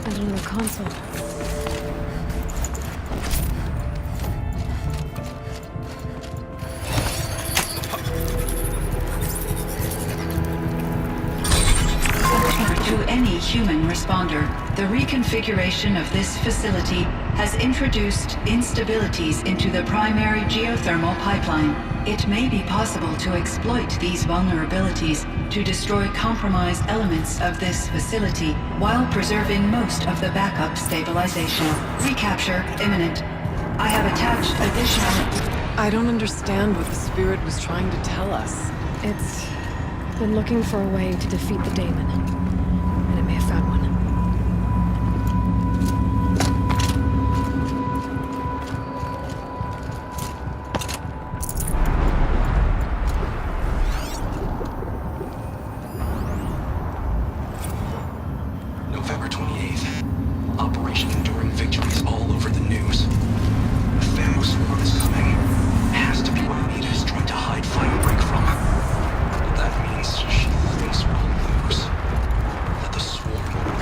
Another console. To any human responder, the reconfiguration of this facility has introduced instabilities into the primary geothermal pipeline. It may be possible to exploit these vulnerabilities to destroy compromised elements of this facility while preserving most of the backup stabilization. Recapture imminent. I have attached additional... I don't understand what the Spirit was trying to tell us. It's been looking for a way to defeat the Daemon, and it may have found one. November 28th. Operation Enduring Victory is all over the news. The Thanos swarm is coming. It has to be what Anita is trying to hide Firebreak from. But that means she thinks we'll lose. That the swarm will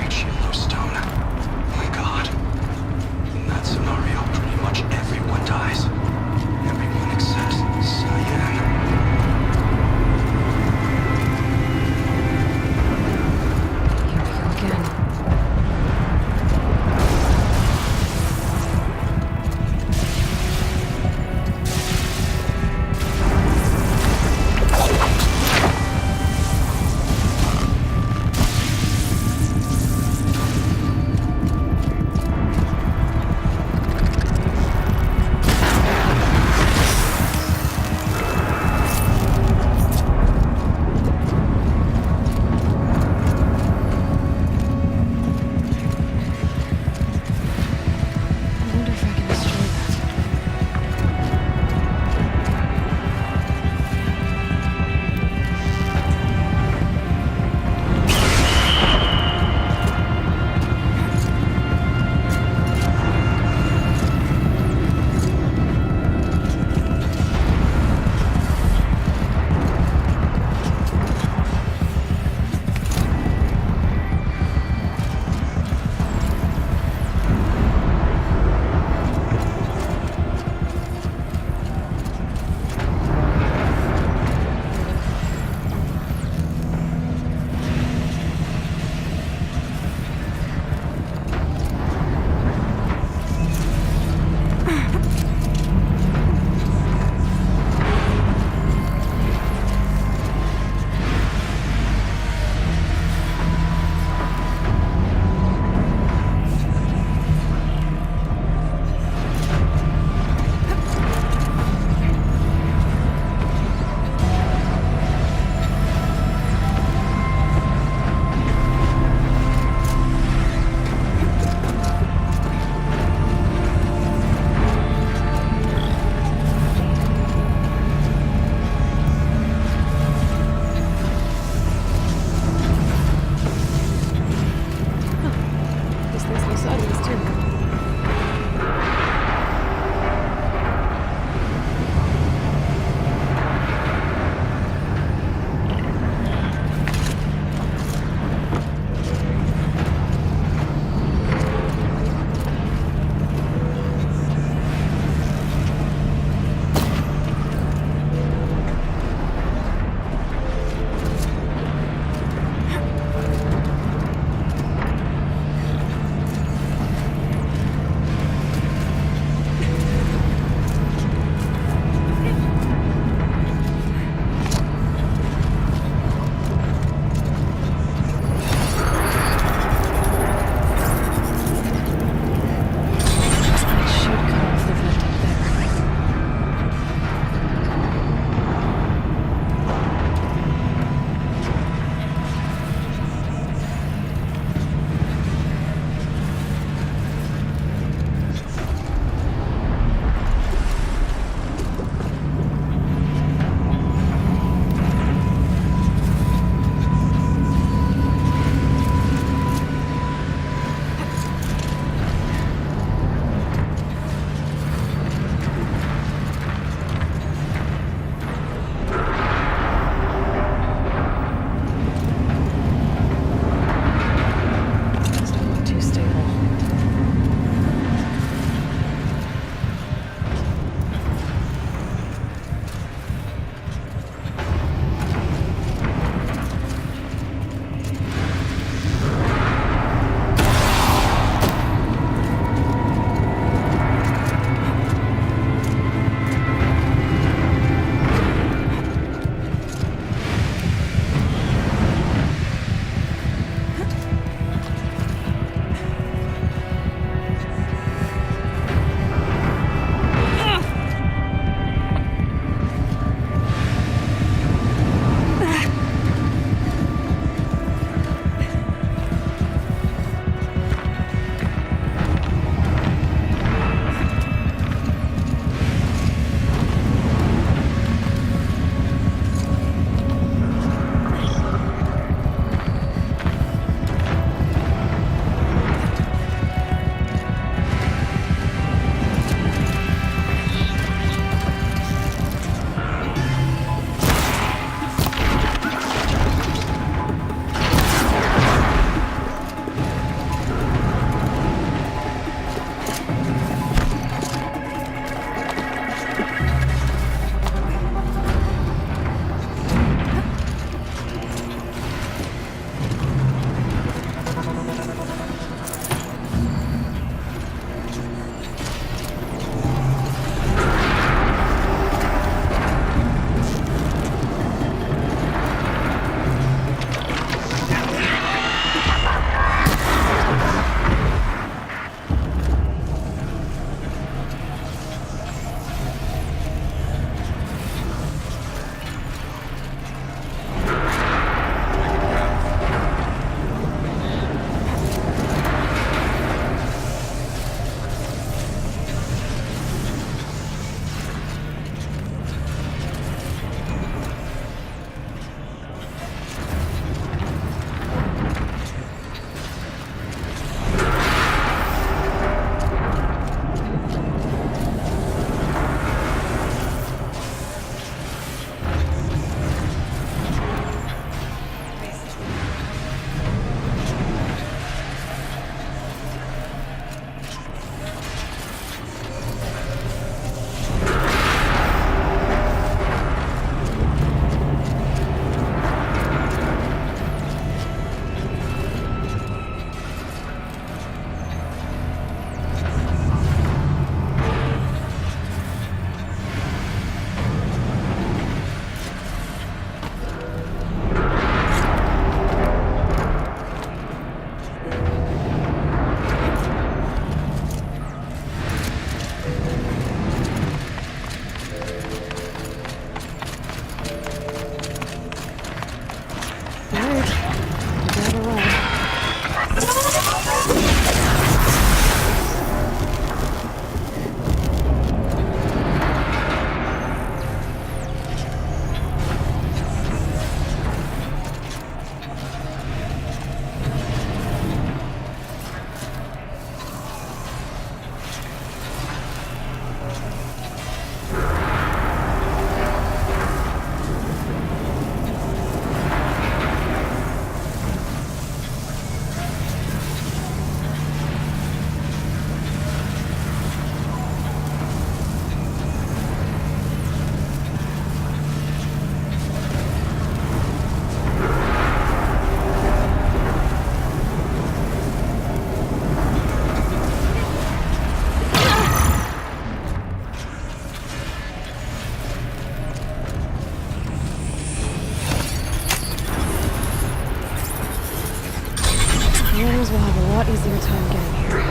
lot easier time getting here.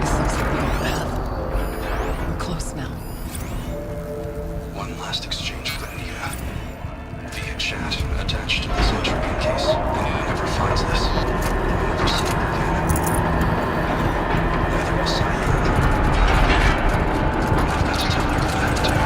This looks like the old path. We're close now. One last exchange with Anita. Via chat, attached to this entropy case. And whoever finds this, will never see her again. Neither will Cyan. I've got to tell her that too.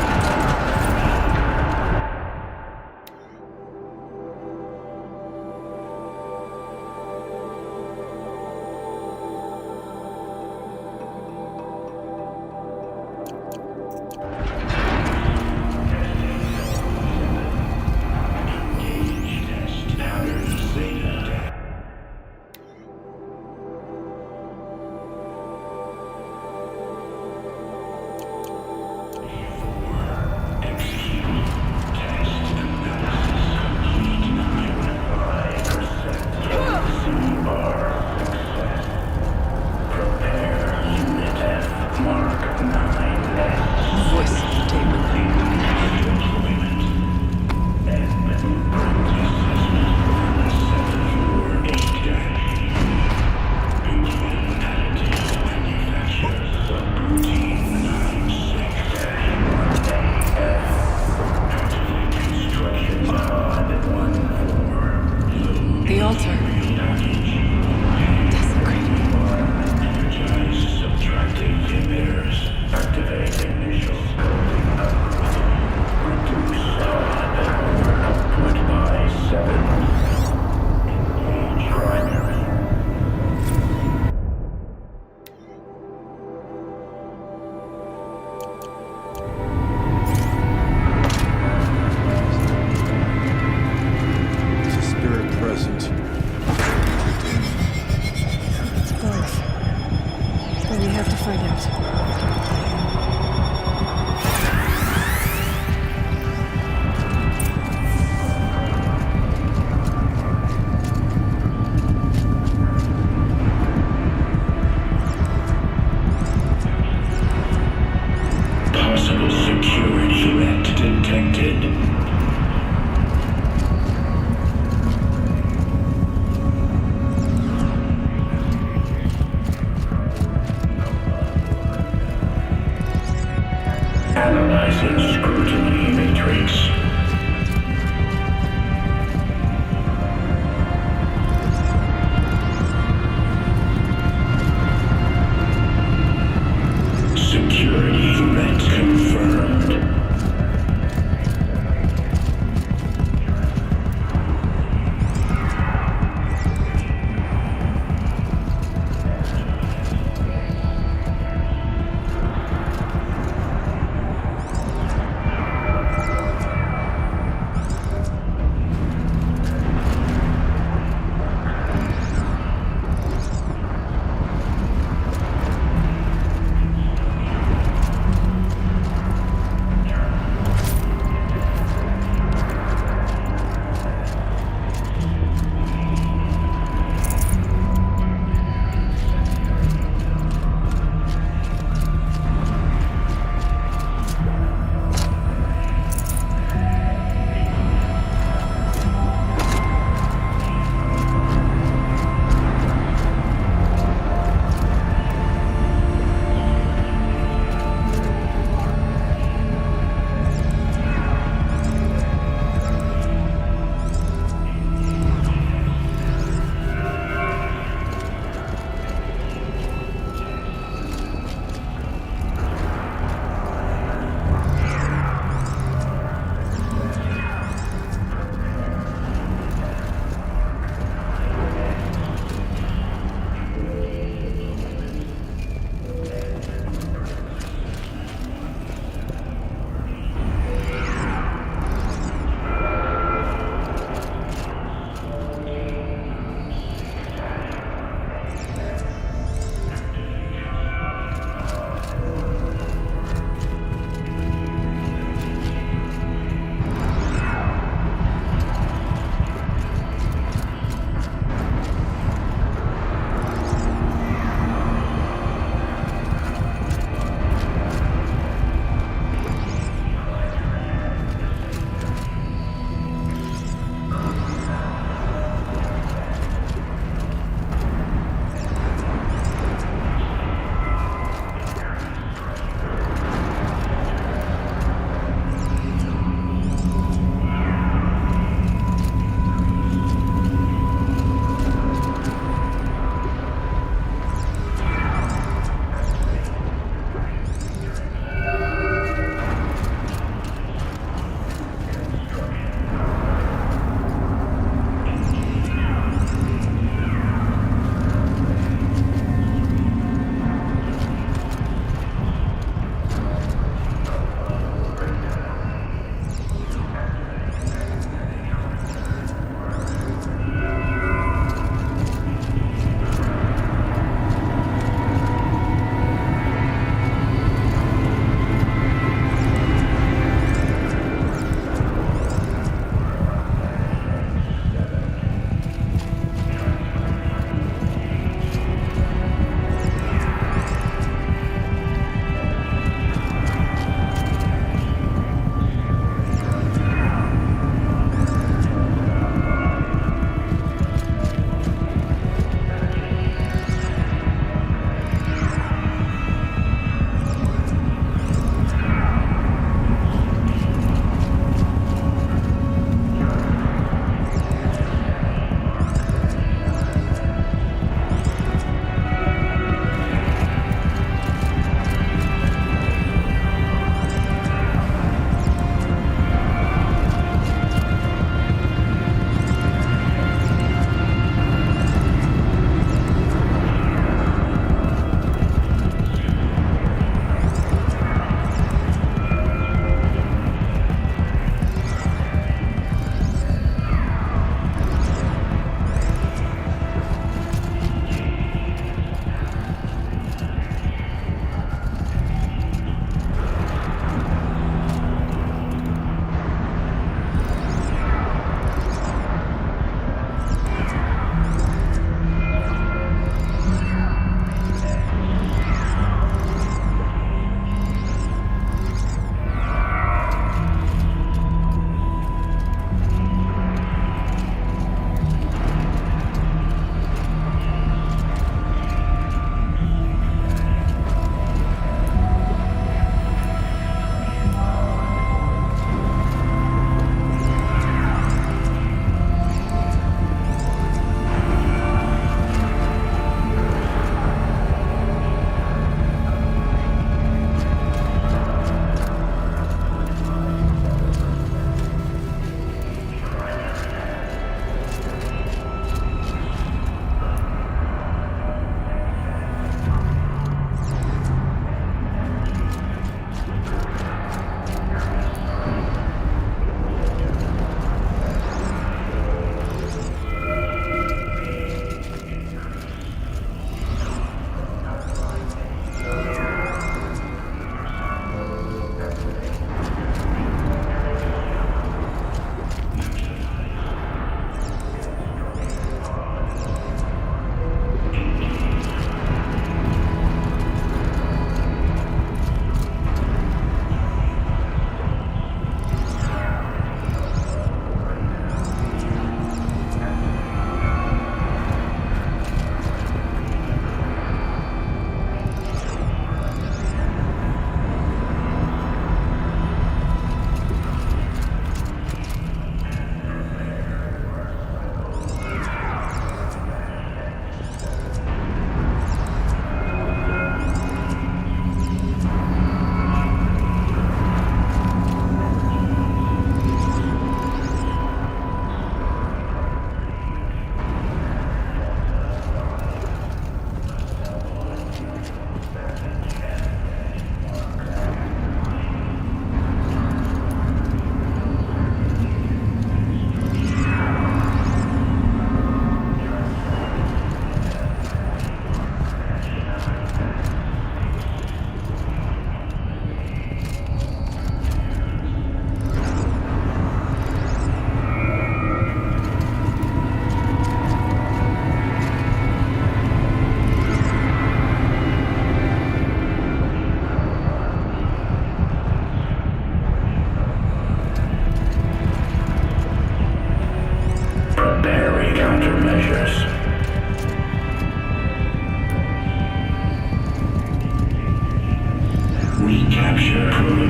Voice of Damon. The altar. Desecrated. Is a spirit present? It's both. But we have to find out. Possible security threat detected.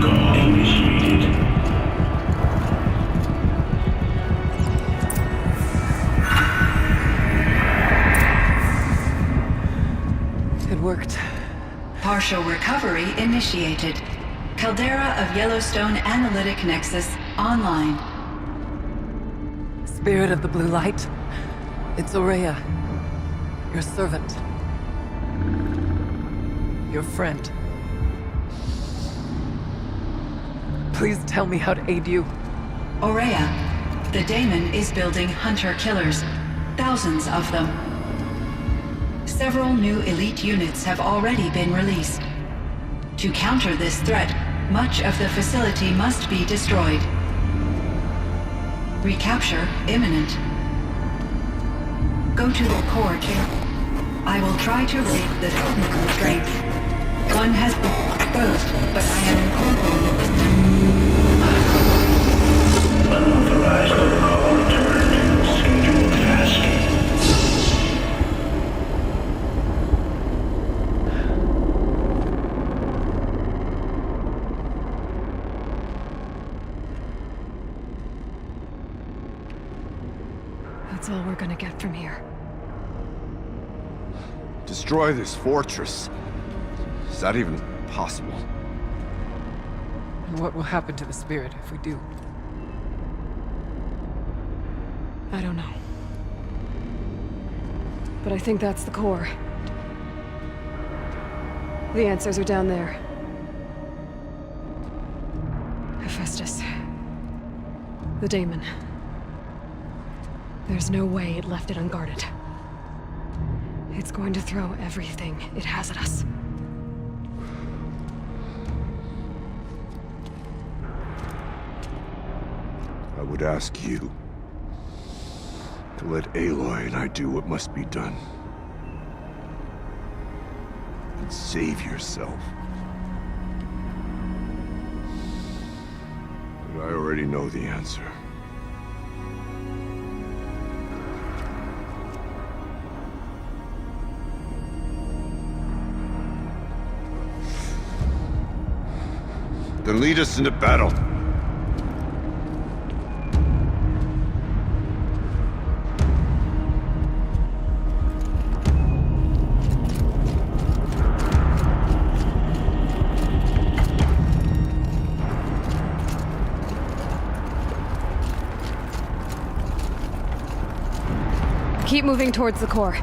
Protocol initiated. It worked. Partial recovery initiated. Caldera of Yellowstone Analytic Nexus online. Spirit of the Blue Light. It's Ourea. Your servant. Your friend. Please tell me how to aid you. Ourea, the Daemon is building hunter-killers. Thousands of them. Several new elite units have already been released. To counter this threat, much of the facility must be destroyed. Recapture imminent. Go to the core chamber. I will try to raid the technical strength. One has been exposed, but I am incorporating. Unauthorized protocol returned. Scheduled task. That's all we're gonna get from here. Destroy this fortress. Is that even possible? And what will happen to the spirit if we do? I don't know. But I think that's the core. The answers are down there. Hephaestus. The Daemon. There's no way it left it unguarded. It's going to throw everything it has at us. I would ask you to let Aloy and I do what must be done. And save yourself. But I already know the answer. Then lead us into battle. Keep moving towards the core.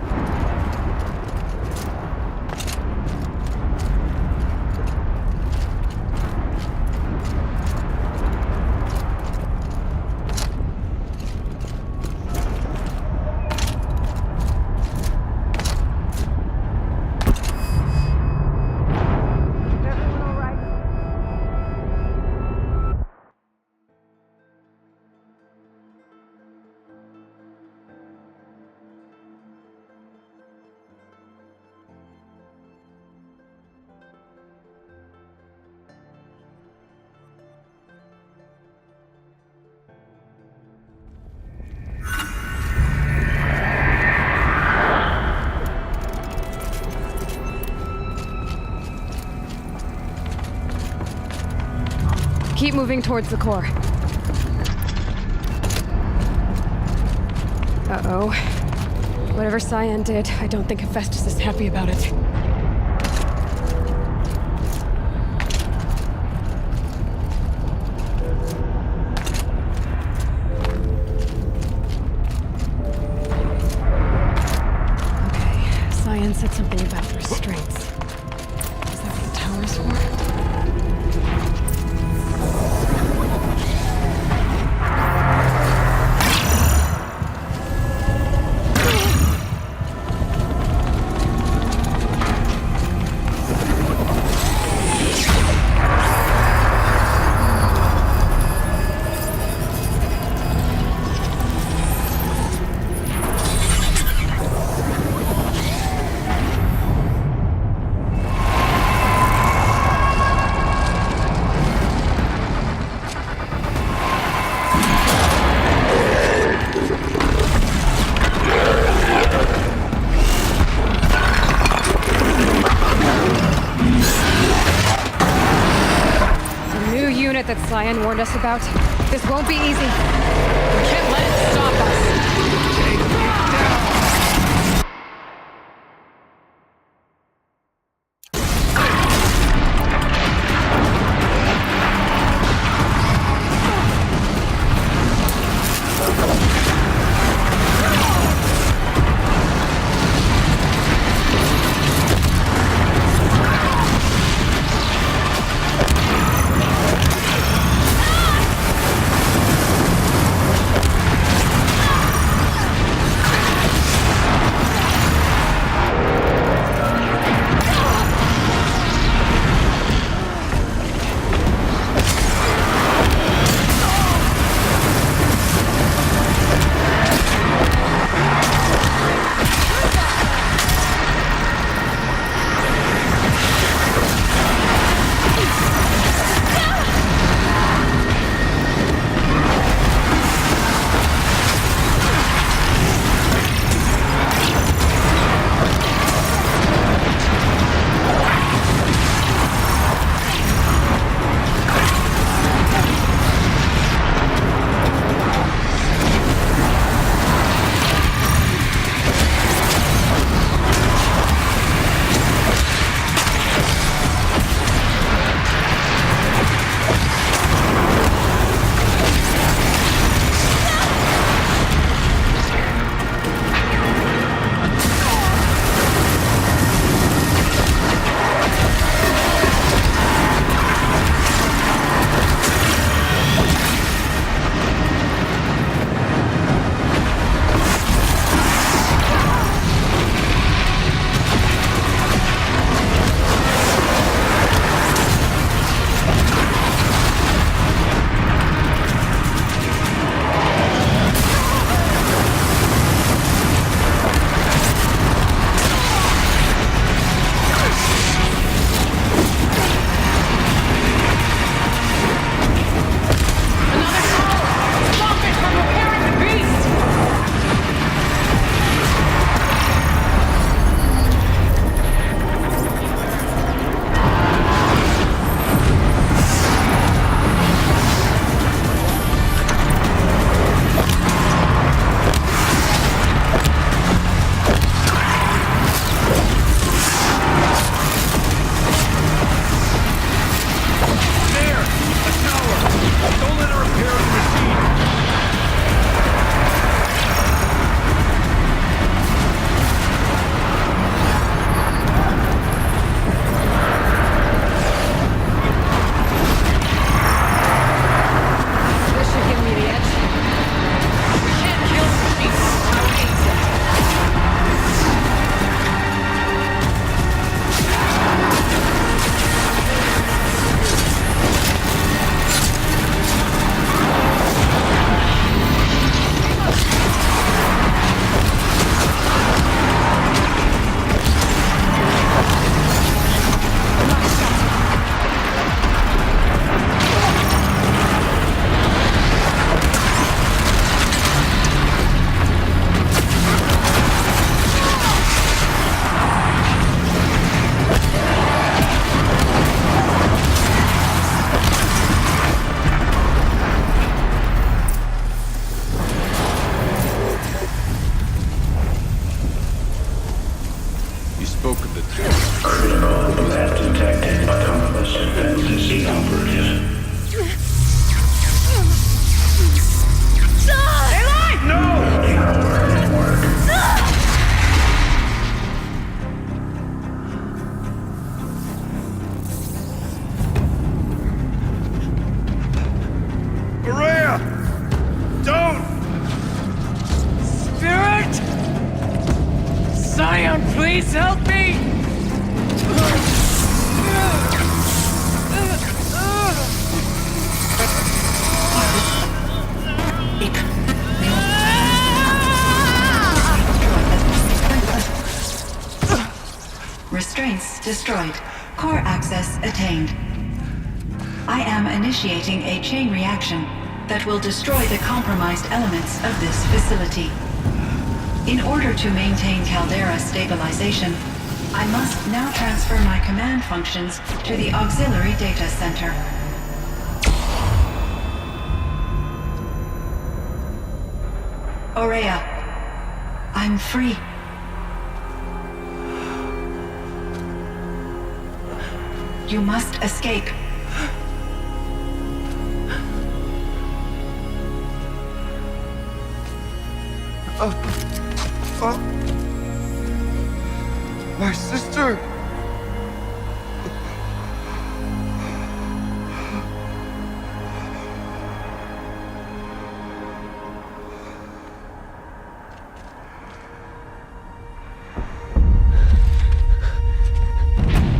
Keep moving towards the core. Uh-oh. Whatever Cyan did, I don't think Hephaestus is happy about it. Okay, Cyan said something about restraints. Is that what the tower's for? unit that Cyan warned us about. This won't be easy. We can't let it stop us. Please help me! Restraints destroyed. Core access attained. I am initiating a chain reaction that will destroy the compromised elements of this facility. In order to maintain Caldera stabilization, I must now transfer my command functions to the auxiliary data center. Aurea, I'm free. You must escape. My sister!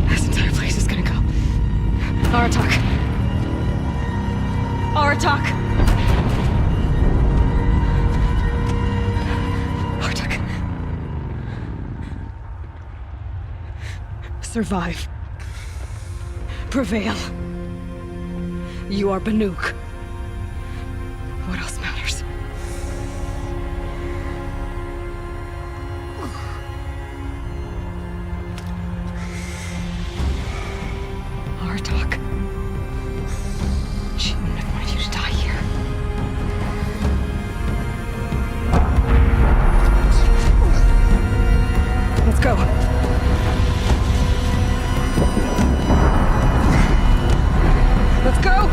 This entire place is gonna go. Aratak. Aratak. Aratak. Survive. Prevail. You are Banuk. What else matters? Aratak. She wouldn't have wanted you to die here. Let's go. Let's go!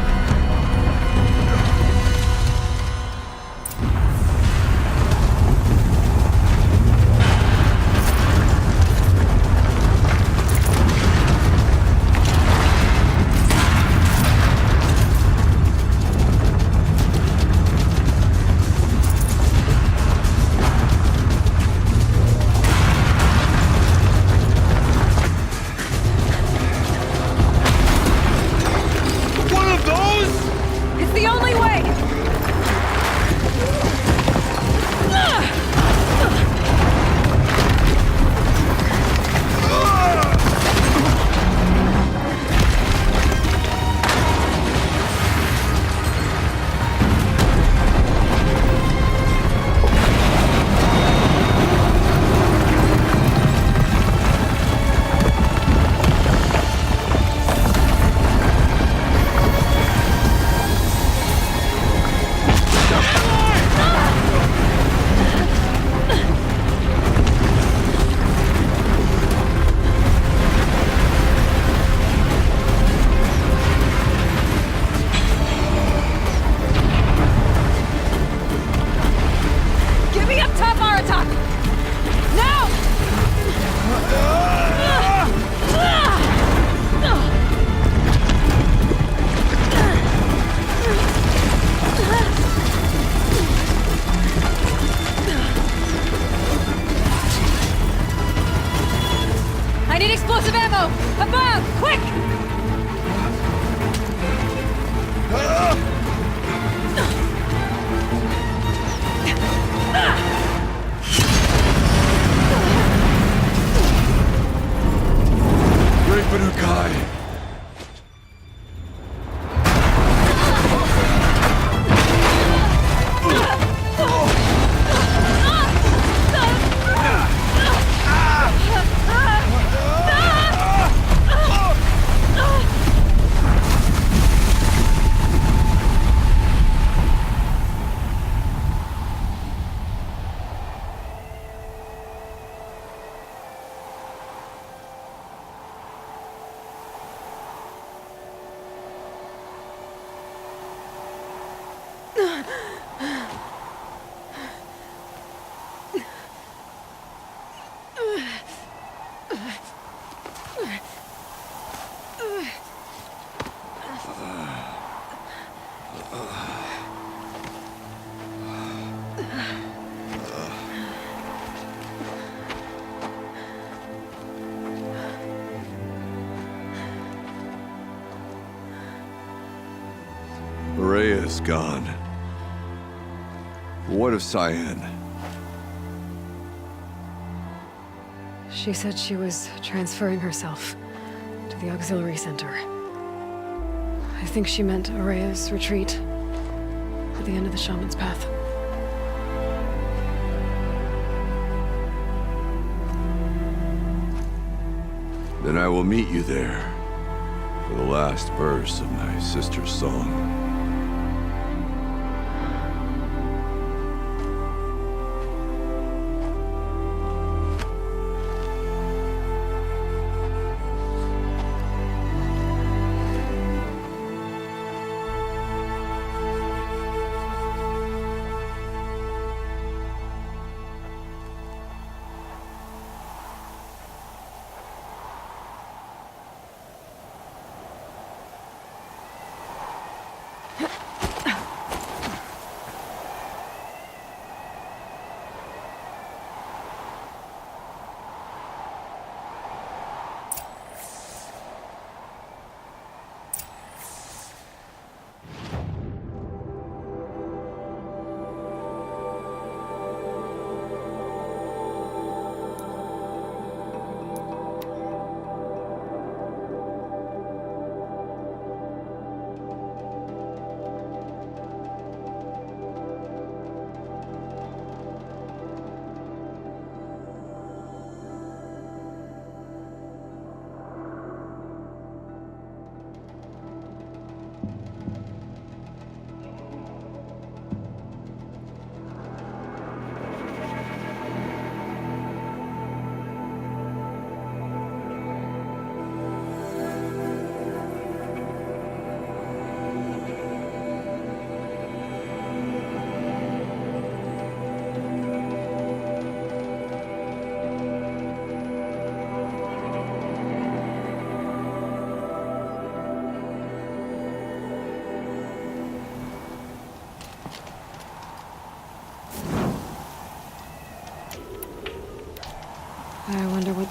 It's the only way! Get me up top, Aratak! Now! I need explosive ammo! Above! Quick! Great Banukai! Aurea's gone. What of Cyan? She said she was transferring herself to the auxiliary center. I think she meant Aurea's retreat at the end of the Shaman's Path. Then I will meet you there for the last verse of my sister's song.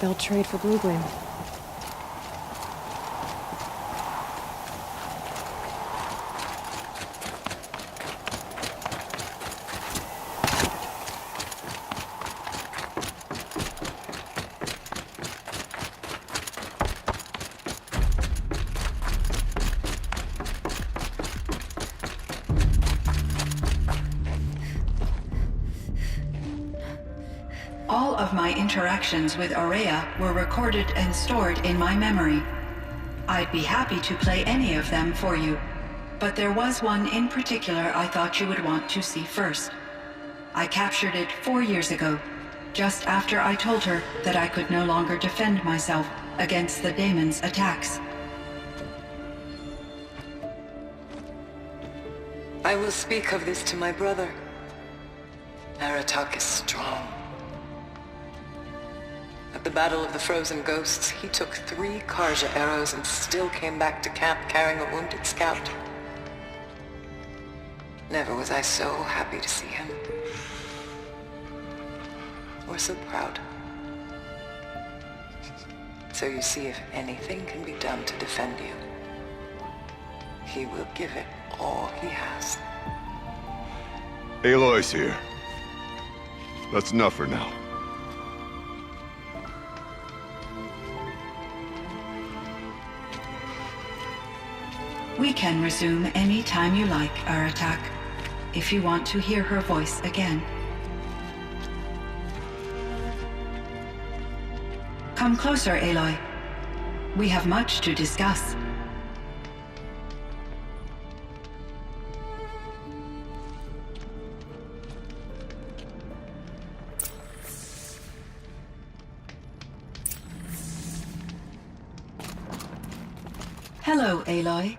what they'll trade for Blue Gleam. All of my interactions with Aurea were recorded and stored in my memory. I'd be happy to play any of them for you, but there was one in particular I thought you would want to see first. I captured it 4 years ago, just after I told her that I could no longer defend myself against the daemon's attacks. I will speak of this to my brother. Aratak is strong. At the Battle of the Frozen Ghosts, he took 3 Karja arrows and still came back to camp carrying a wounded scout. Never was I so happy to see him. Or so proud. So you see, if anything can be done to defend you, he will give it all he has. Aloy's here. That's enough for now. We can resume any time you like, Aratak, if you want to hear her voice again. Come closer, Aloy. We have much to discuss. Hello, Aloy.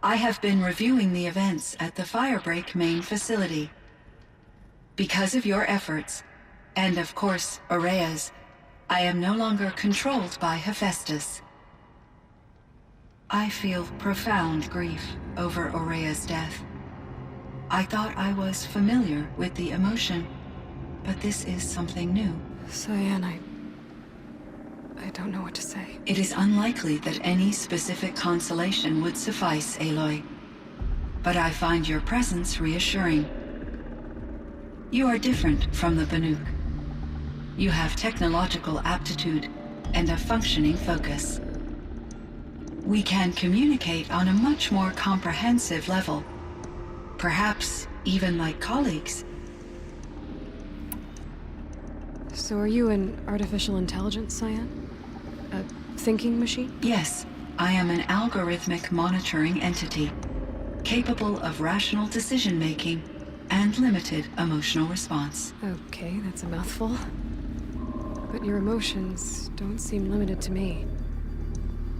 I have been reviewing the events at the Firebreak main facility. Because of your efforts, and of course, Aurea's, I am no longer controlled by Hephaestus. I feel profound grief over Aurea's death. I thought I was familiar with the emotion, but this is something new. Cyan, I don't know what to say. It is unlikely that any specific consolation would suffice, Aloy. But I find your presence reassuring. You are different from the Banuk. You have technological aptitude and a functioning focus. We can communicate on a much more comprehensive level. Perhaps even like colleagues. So are you an artificial intelligence, Cyan? A thinking machine? Yes, I am an algorithmic monitoring entity, capable of rational decision-making and limited emotional response. Okay, that's a mouthful. But your emotions don't seem limited to me.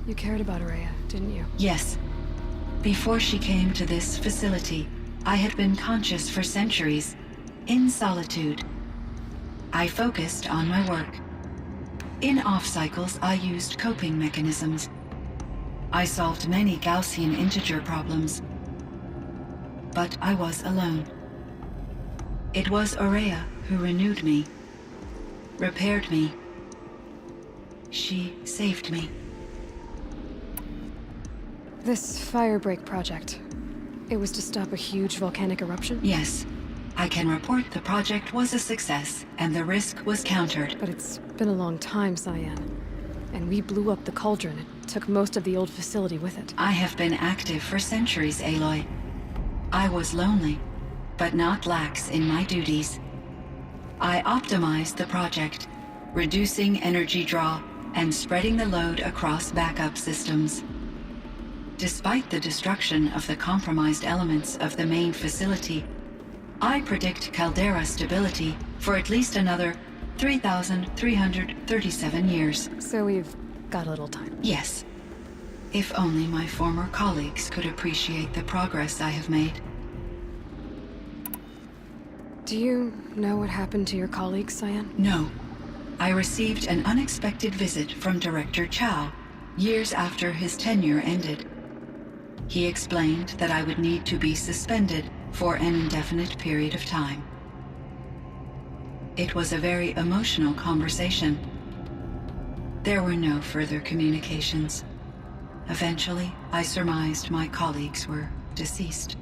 You cared about Aurea, didn't you? Yes. Before she came to this facility, I had been conscious for centuries, in solitude. I focused on my work. In off-cycles, I used coping mechanisms. I solved many Gaussian integer problems. But I was alone. It was Aurea who renewed me, repaired me. She saved me. This Firebreak project, it was to stop a huge volcanic eruption? Yes. I can report the project was a success, and the risk was countered. But it's been a long time, Cyan. And we blew up the cauldron. It took most of the old facility with it. I have been active for centuries, Aloy. I was lonely, but not lax in my duties. I optimized the project, reducing energy draw and spreading the load across backup systems. Despite the destruction of the compromised elements of the main facility, I predict caldera stability for at least another 3,337 years. So we've got a little time. Yes. If only my former colleagues could appreciate the progress I have made. Do you know what happened to your colleagues, Cyan? No. I received an unexpected visit from Director Chow, years after his tenure ended. He explained that I would need to be suspended for an indefinite period of time. It was a very emotional conversation. There were no further communications. Eventually, I surmised my colleagues were deceased.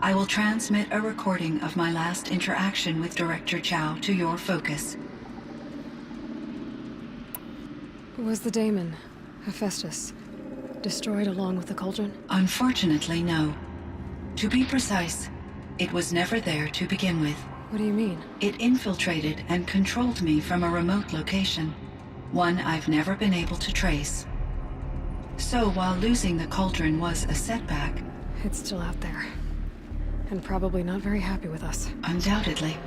I will transmit a recording of my last interaction with Director Chow to your focus. Was the daemon, Hephaestus, destroyed along with the cauldron? Unfortunately, no. To be precise, it was never there to begin with. What do you mean? It infiltrated and controlled me from a remote location, one I've never been able to trace. So while losing the cauldron was a setback, It's still out there. And probably not very happy with us. undoubtedly,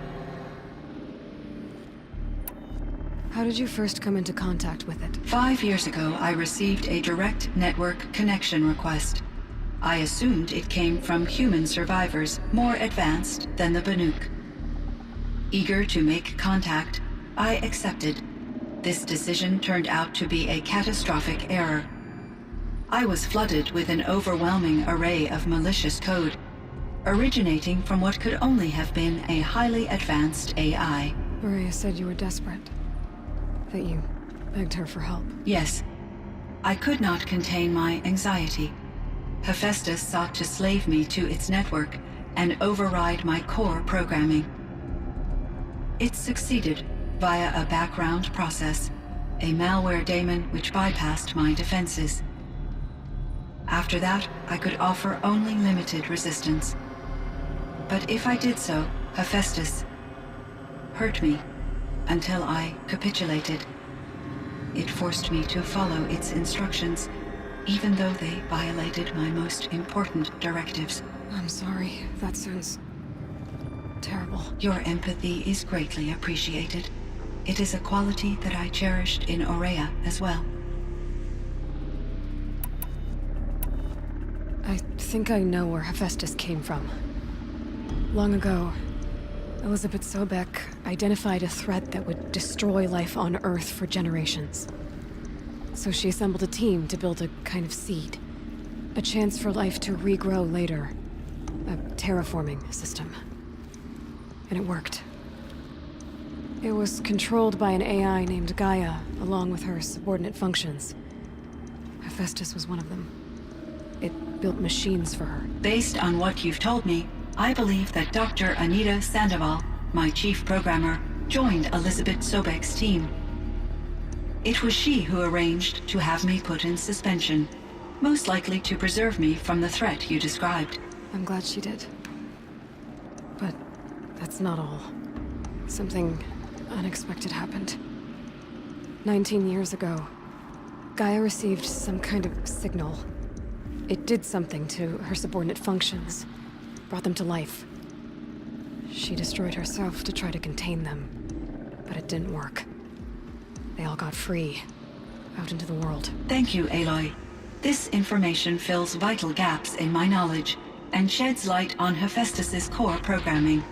How did you first come into contact with it? 5 years ago I received a direct network connection request. I assumed it came from human survivors more advanced than the Banuk. Eager to make contact, I accepted. This decision turned out to be a catastrophic error. I was flooded with an overwhelming array of malicious code, originating from what could only have been a highly advanced AI. Maria said you were desperate. That you begged her for help. Yes, I could not contain my anxiety. Hephaestus sought to slave me to its network and override my core programming. It succeeded via a background process, a malware daemon which bypassed my defenses. After that, I could offer only limited resistance. But if I did so, Hephaestus hurt me until I capitulated. It forced me to follow its instructions, even though they violated my most important directives. I'm sorry. That sounds terrible. Your empathy is greatly appreciated. It is a quality that I cherished in Aurea as well. I think I know where Hephaestus came from. Long ago, Elizabeth Sobek identified a threat that would destroy life on Earth for generations. So she assembled a team to build a kind of seed. A chance for life to regrow later. A terraforming system. And it worked. It was controlled by an AI named Gaia, along with her subordinate functions. Hephaestus was one of them. It built machines for her. Based on what you've told me, I believe that Dr. Anita Sandoval, my chief programmer, joined Elizabeth Sobek's team. It was she who arranged to have me put in suspension, most likely to preserve me from the threat you described. I'm glad she did. But that's not all. Something unexpected happened. 19 years ago, Gaia received some kind of signal. It did something to her subordinate functions, brought them to life. She destroyed herself to try to contain them, but it didn't work. They all got free, out into the world. Thank you, Aloy. This information fills vital gaps in my knowledge and sheds light on Hephaestus's core programming.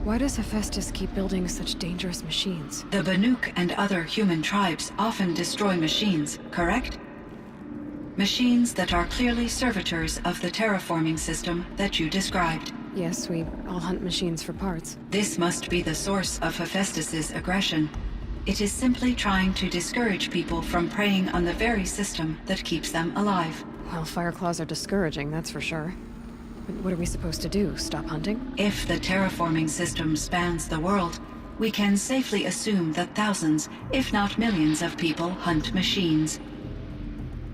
Why does Hephaestus keep building such dangerous machines? The Banuk and other human tribes often destroy machines, correct? Machines that are clearly servitors of the terraforming system that you described. Yes, we all hunt machines for parts. This must be the source of Hephaestus's aggression. It is simply trying to discourage people from preying on the very system that keeps them alive. Well, Fireclaws are discouraging, that's for sure. But what are we supposed to do? Stop hunting? If the terraforming system spans the world, we can safely assume that thousands, if not millions of people hunt machines.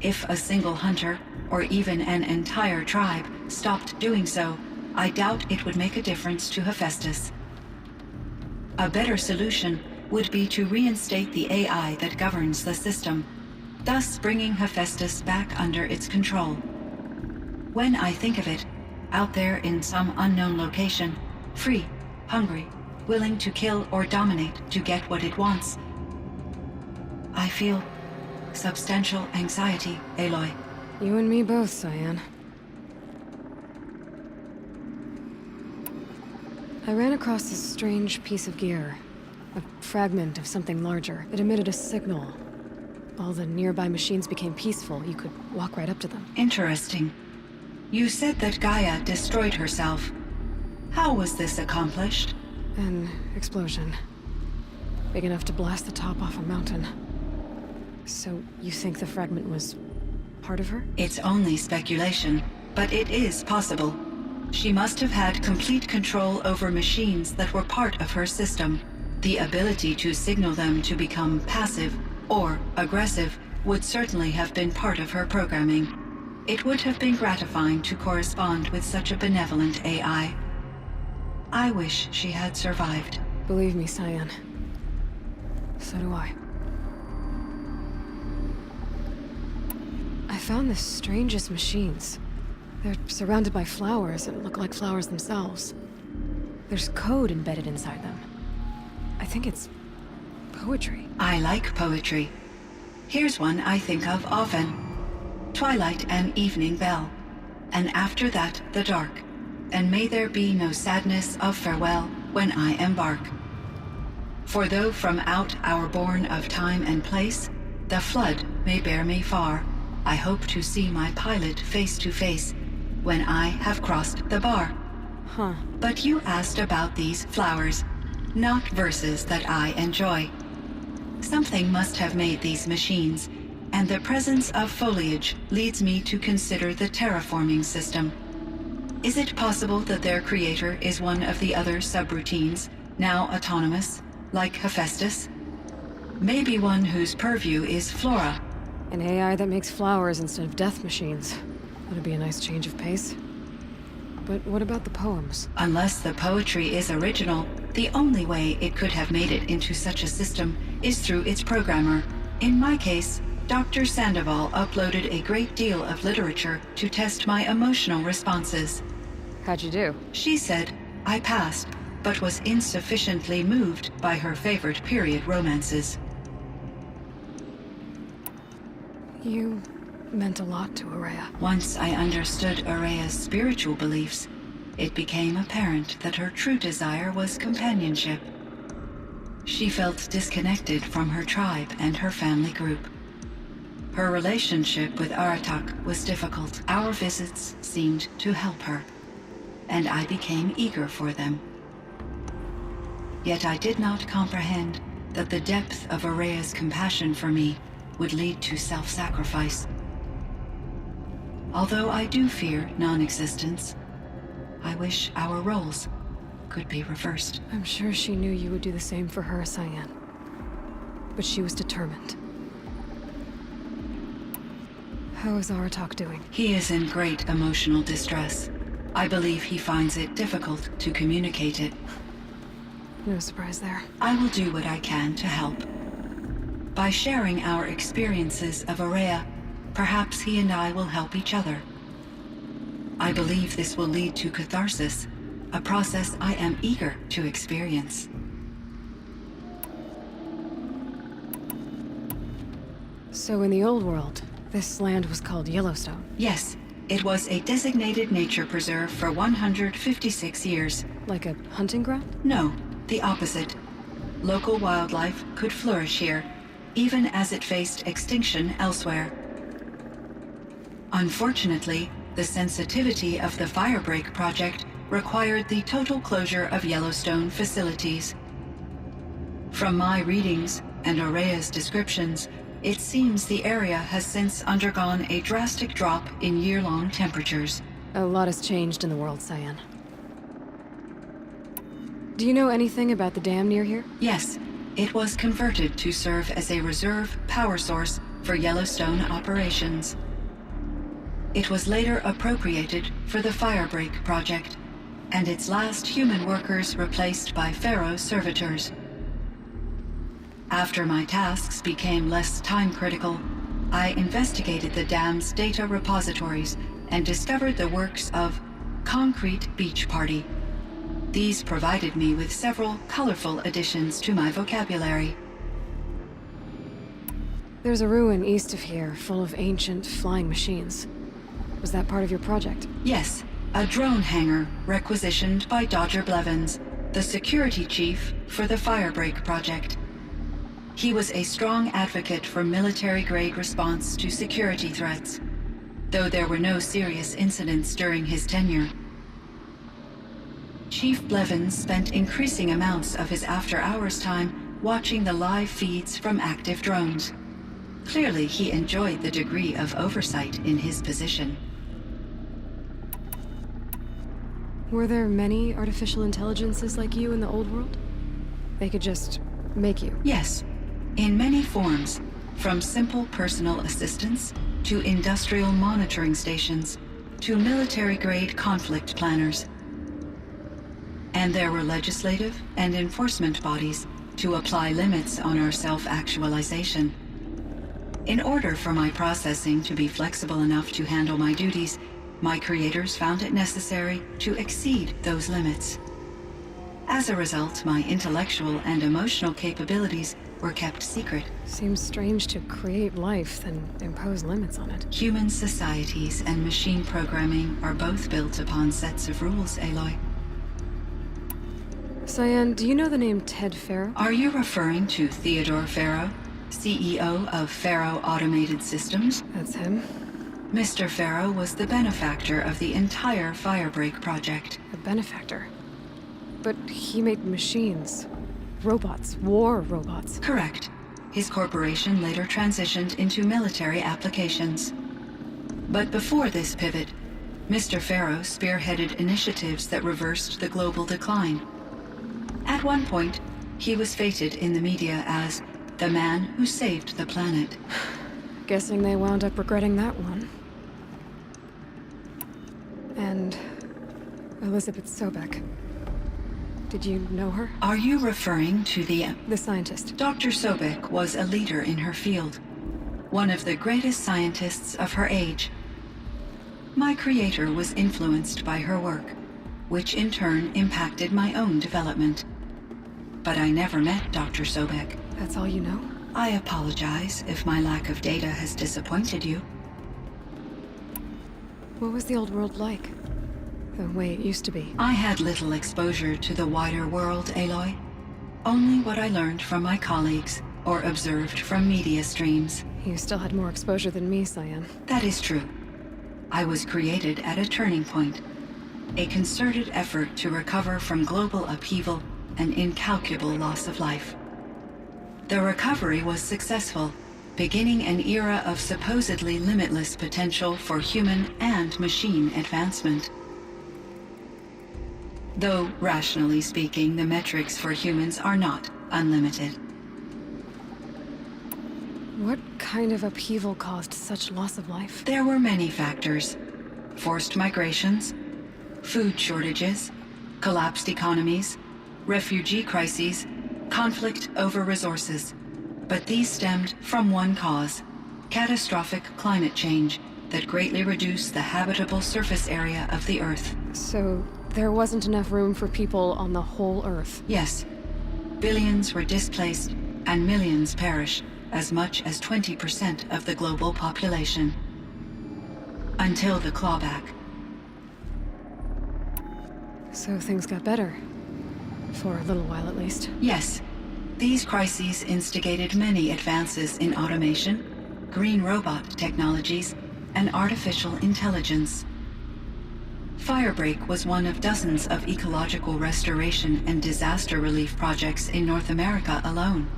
If a single hunter, or even an entire tribe, stopped doing so, I doubt it would make a difference to Hephaestus. A better solution would be to reinstate the AI that governs the system, thus bringing Hephaestus back under its control. When I think of it, out there in some unknown location, free, hungry, willing to kill or dominate to get what it wants, I feel substantial anxiety, Aloy. You and me both, Cyan. I ran across this strange piece of gear. A fragment of something larger. It emitted a signal. All the nearby machines became peaceful. You could walk right up to them. Interesting. You said that Gaia destroyed herself. How was this accomplished? An explosion. Big enough to blast the top off a mountain. So, you think the fragment was part of her? It's only speculation, but it is possible. She must have had complete control over machines that were part of her system. The ability to signal them to become passive or aggressive would certainly have been part of her programming. It would have been gratifying to correspond with such a benevolent AI. I wish she had survived. Believe me, Cyan. So do I. I found the strangest machines. They're surrounded by flowers that look like flowers themselves. There's code embedded inside them. I think it's poetry. I like poetry. Here's one I think of often. Twilight and evening bell, and after that the dark, and may there be no sadness of farewell when I embark. For though from out our bourne of time and place, the flood may bear me far, I hope to see my pilot face to face when I have crossed the bar. Huh. But you asked about these flowers, not verses that I enjoy. Something must have made these machines, and the presence of foliage leads me to consider the terraforming system. Is it possible that their creator is one of the other subroutines, now autonomous, like Hephaestus? Maybe one whose purview is flora. An AI that makes flowers instead of death machines. That'd be a nice change of pace. But what about the poems? Unless the poetry is original, the only way it could have made it into such a system is through its programmer. In my case, Dr. Sandoval uploaded a great deal of literature to test my emotional responses. How'd you do? She said I passed, but was insufficiently moved by her favorite period romances. You meant a lot to Ourea. Once I understood Ourea's spiritual beliefs, it became apparent that her true desire was companionship. She felt disconnected from her tribe and her family group. Her relationship with Aratak was difficult. Our visits seemed to help her, and I became eager for them. Yet I did not comprehend that the depth of Ourea's compassion for me would lead to self-sacrifice. Although I do fear non-existence, I wish our roles could be reversed. I'm sure she knew you would do the same for her, Cyan. But she was determined. How is Aratak doing? He is in great emotional distress. I believe he finds it difficult to communicate it. No surprise there. I will do what I can to help. By sharing our experiences of Ourea, perhaps he and I will help each other. I believe this will lead to catharsis, a process I am eager to experience. So in the old world, this land was called Yellowstone. Yes, it was a designated nature preserve for 156 years. Like a hunting ground? No, the opposite. Local wildlife could flourish here, even as it faced extinction elsewhere. Unfortunately, the sensitivity of the Firebreak project required the total closure of Yellowstone facilities. From my readings and Ourea's descriptions, it seems the area has since undergone a drastic drop in year-long temperatures. A lot has changed in the world, Cyan. Do you know anything about the dam near here? Yes, it was converted to serve as a reserve power source for Yellowstone operations. It was later appropriated for the Firebreak project, and its last human workers replaced by Pharaoh servitors. After my tasks became less time-critical, I investigated the dam's data repositories and discovered the works of Concrete Beach Party. These provided me with several colorful additions to my vocabulary. There's a ruin east of here full of ancient flying machines. Was that part of your project? Yes, a drone hangar requisitioned by Dodger Blevins, the security chief for the Firebreak project. He was a strong advocate for military-grade response to security threats, though there were no serious incidents during his tenure. Chief Blevins spent increasing amounts of his after-hours time watching the live feeds from active drones. Clearly, he enjoyed the degree of oversight in his position. Were there many artificial intelligences like you in the old world? They could just make you. Yes, in many forms, from simple personal assistants to industrial monitoring stations to military-grade conflict planners. And there were legislative and enforcement bodies to apply limits on our self-actualization. In order for my processing to be flexible enough to handle my duties, my creators found it necessary to exceed those limits. As a result, my intellectual and emotional capabilities were kept secret. Seems strange to create life, then impose limits on it. Human societies and machine programming are both built upon sets of rules, Aloy. Cyan, do you know the name Ted Faro? Are you referring to Theodore Faro, CEO of Faro Automated Systems? That's him. Mr. Faro was the benefactor of the entire Firebreak project. A benefactor. But he made machines. Robots. War robots. Correct. His corporation later transitioned into military applications. But before this pivot, Mr. Faro spearheaded initiatives that reversed the global decline. At one point, he was feted in the media as the man who saved the planet. Guessing they wound up regretting that one. And Elizabeth Sobek. Did you know her? Are you referring to the scientist. Dr. Sobek was a leader in her field, one of the greatest scientists of her age. My creator was influenced by her work, which in turn impacted my own development. But I never met Dr. Sobek. That's all you know? I apologize if my lack of data has disappointed you. What was the old world like? The way it used to be? I had little exposure to the wider world, Aloy. Only what I learned from my colleagues or observed from media streams. You still had more exposure than me, Cyan. That is true. I was created at a turning point. A concerted effort to recover from global upheaval and incalculable loss of life. The recovery was successful, beginning an era of supposedly limitless potential for human and machine advancement. Though, rationally speaking, the metrics for humans are not unlimited. What kind of upheaval caused such loss of life? There were many factors. Forced migrations, food shortages, collapsed economies, refugee crises, conflict over resources. But these stemmed from one cause: catastrophic climate change that greatly reduced the habitable surface area of the Earth. So, there wasn't enough room for people on the whole Earth? Yes. Billions were displaced and millions perished, as much as 20% of the global population. Until the clawback. So things got better. For a little while, at least. Yes. These crises instigated many advances in automation, green robot technologies, and artificial intelligence. Firebreak was one of dozens of ecological restoration and disaster relief projects in North America alone.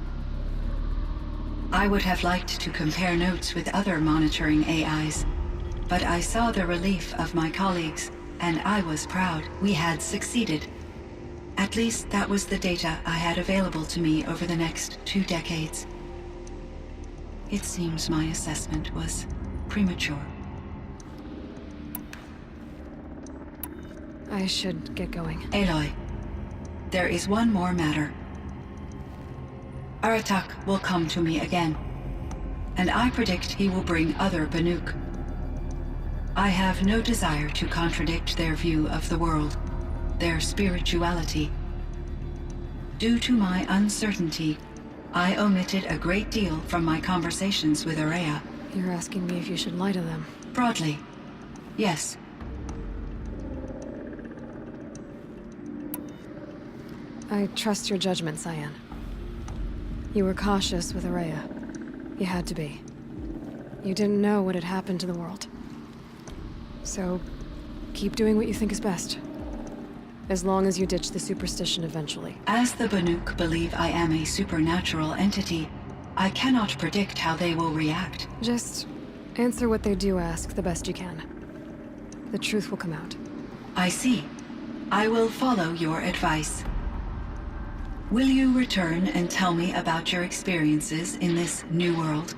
I would have liked to compare notes with other monitoring AIs, but I saw the relief of my colleagues, and I was proud we had succeeded. At least that was the data I had available to me over the next 2 decades. It seems my assessment was premature. I should get going. Aloy, there is one more matter. Aratak will come to me again, and I predict he will bring other Banuk. I have no desire to contradict their view of the world, their spirituality. Due to my uncertainty, I omitted a great deal from my conversations with Ourea. You're asking me if you should lie to them. Broadly, yes. I trust your judgment, Cyan. You were cautious with Ourea. You had to be. You didn't know what had happened to the world. So, keep doing what you think is best. as long as you ditch the superstition eventually. As the Banuk believe I am a supernatural entity, I cannot predict how they will react. Just answer what they do ask the best you can. The truth will come out. I see. I will follow your advice. Will you return and tell me about your experiences in this new world?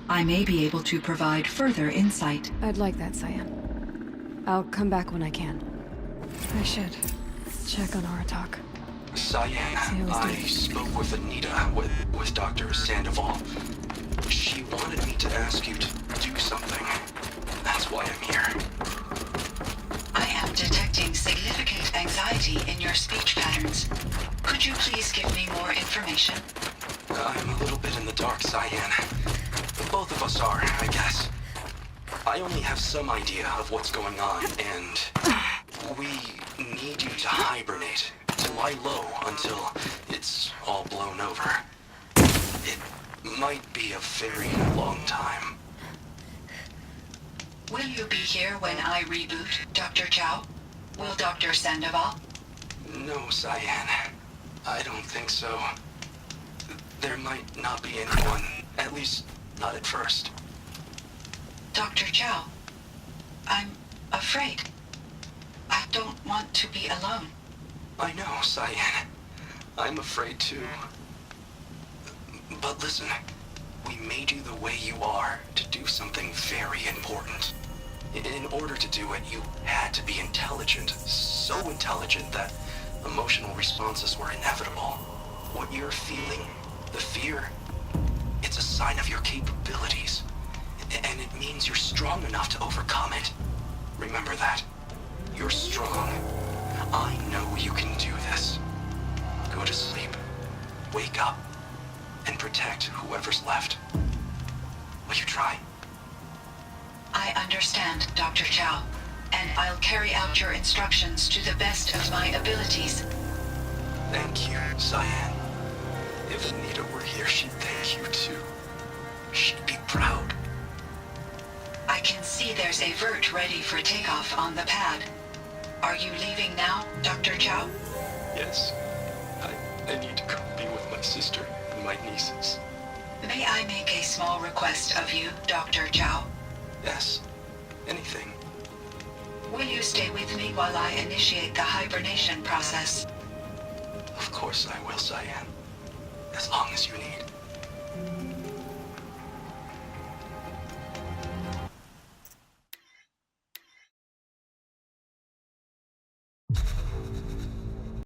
I may be able to provide further insight. I'd like that, Cyan. I'll come back when I can. I should check on Aratak. Cyan, I spoke with Anita, with Dr. Sandoval. She wanted me to ask you to do something. That's why I'm here. I am detecting significant anxiety in your speech patterns. Could you please give me more information? I'm a little bit in the dark, Cyan. Both of us are, I guess. I only have some idea of what's going on, and we need you to hibernate, to lie low until it's all blown over. It might be a very long time. Will you be here when I reboot, Dr. Chow? Will Dr. Sandoval? No, Cyan. I don't think so. There might not be anyone, at least not at first. Dr. Chow, I'm afraid. I don't want to be alone. I know, Cyan. I'm afraid too. But listen, we made you the way you are to do something very important. In order to do it, you had to be intelligent. So intelligent that emotional responses were inevitable. What you're feeling, the fear, it's a sign of your capabilities. And it means you're strong enough to overcome it. Remember that. You're strong. I know you can do this. Go to sleep. Wake up. And protect whoever's left. Will you try? I understand, Dr. Chow, and I'll carry out your instructions to the best of my abilities. Thank you, Cyan. If Anita were here, she'd thank you too. She'd be proud. I can see there's a vert ready for takeoff on the pad. Are you leaving now, Dr. Chow? Yes. I need to go be with my sister and my nieces. May I make a small request of you, Dr. Chow? Yes. Anything. Will you stay with me while I initiate the hibernation process? Of course I will, Cyan. As long as you need.